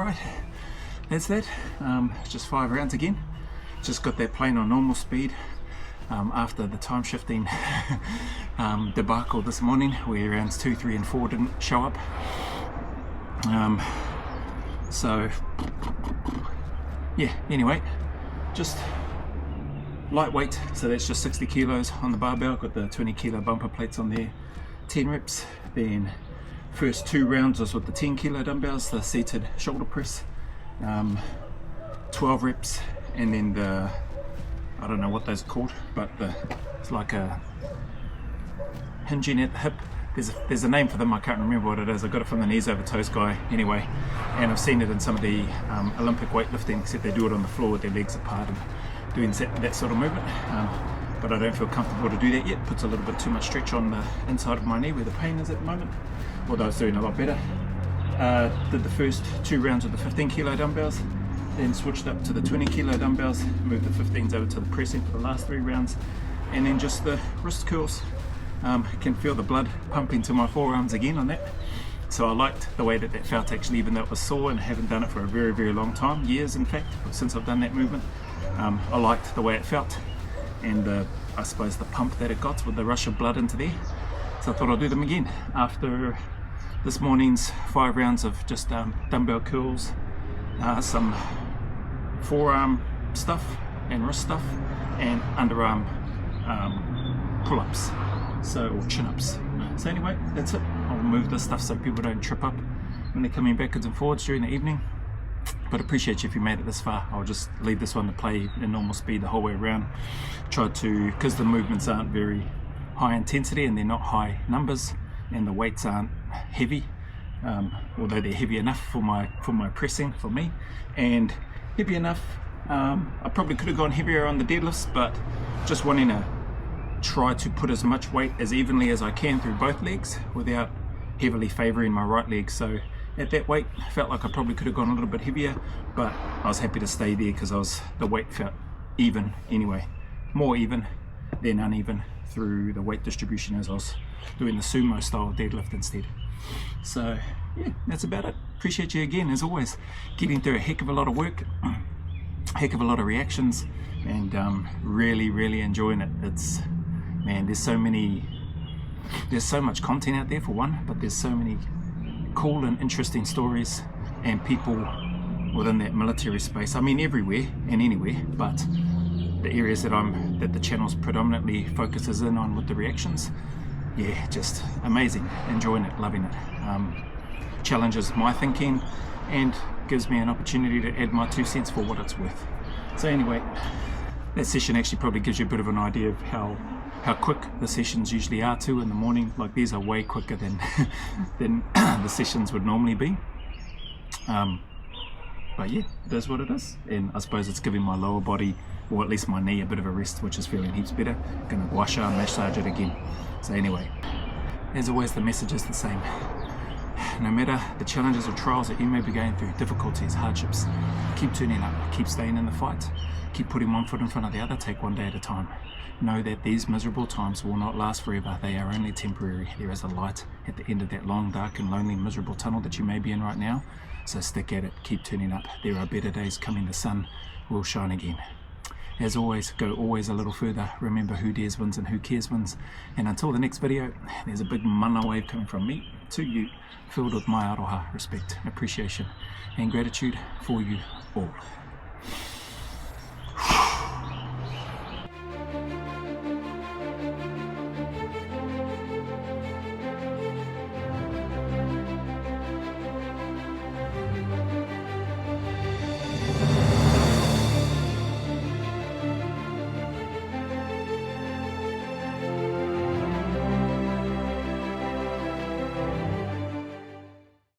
Alright, that's that. Just 5 rounds again. Just got that plane on normal speed after the time shifting debacle this morning where rounds 2, 3 and 4 didn't show up. So yeah, anyway, just lightweight, so that's just 60 kilos on the barbell. Got the 20 kilo bumper plates on there, 10 reps. Then first 2 rounds was with the 10 kilo dumbbells, the seated shoulder press, 12 reps, and then the, I don't know what those are called, but it's like a hinging at the hip. There's a name for them, I can't remember what it is. I got it from the knees over toes guy anyway, and I've seen it in some of the Olympic weightlifting, except they do it on the floor with their legs apart and doing that sort of movement. But I don't feel comfortable to do that yet. Puts a little bit too much stretch on the inside of my knee where the pain is at the moment, although it's doing a lot better. Did the first 2 rounds with the 15 kilo dumbbells, then switched up to the 20 kilo dumbbells, moved the 15s over to the pressing for the last 3 rounds, and then just the wrist curls. Can feel the blood pumping to my forearms again on that. So I liked the way that felt actually, even though it was sore, and I haven't done it for a very, very long time, years in fact, since I've done that movement. I liked the way it felt, and I suppose the pump that it got with the rush of blood into there. So I thought I'd do them again after this morning's 5 rounds of just dumbbell curls, some forearm stuff and wrist stuff, and underarm pull-ups, or chin-ups. So anyway, that's it. I'll move this stuff so people don't trip up when they're coming backwards and forwards during the evening. But appreciate you if you made it this far. I'll just leave this one to play in normal speed the whole way around. Try to, because the movements aren't very high intensity and they're not high numbers, and the weights aren't heavy, although they're heavy enough for my pressing, for me, and heavy enough. I probably could have gone heavier on the deadlifts, but just wanting to try to put as much weight as evenly as I can through both legs without heavily favouring my right leg. So at that weight, felt like I probably could have gone a little bit heavier, but I was happy to stay there because the weight felt even anyway, more even than uneven through the weight distribution as I was doing the sumo style deadlift instead. So yeah, that's about it. Appreciate you again as always, getting through a heck of a lot of work, heck of a lot of reactions, and really enjoying it. It's, man, there's so much content out there for one, but there's so many cool and interesting stories and people within that military space. I mean, everywhere and anywhere, but the areas that the channel's predominantly focuses in on with the reactions, yeah, just amazing. Enjoying it, loving it. Challenges my thinking and gives me an opportunity to add my 2 cents for what it's worth. So anyway, that session actually probably gives you a bit of an idea of how quick the sessions usually are too in the morning. Like, these are way quicker than the sessions would normally be. But yeah, it is what it is, and I suppose it's giving my lower body, or at least my knee, a bit of a rest, which is feeling heaps better. Gonna gua sha massage it again. So anyway, as always, the message is the same. No matter the challenges or trials that you may be going through, difficulties, hardships, keep turning up, keep staying in the fight, keep putting one foot in front of the other, take one day at a time. Know that these miserable times will not last forever. They are only temporary. There is a light at the end of that long, dark and lonely, miserable tunnel that you may be in right now. So stick at it, keep turning up. There are better days coming. The sun will shine again. As always, go always a little further. Remember, who dares wins and who cares wins. And until the next video, there's a big mana wave coming from me to you, filled with my aroha, respect, appreciation and gratitude for you all.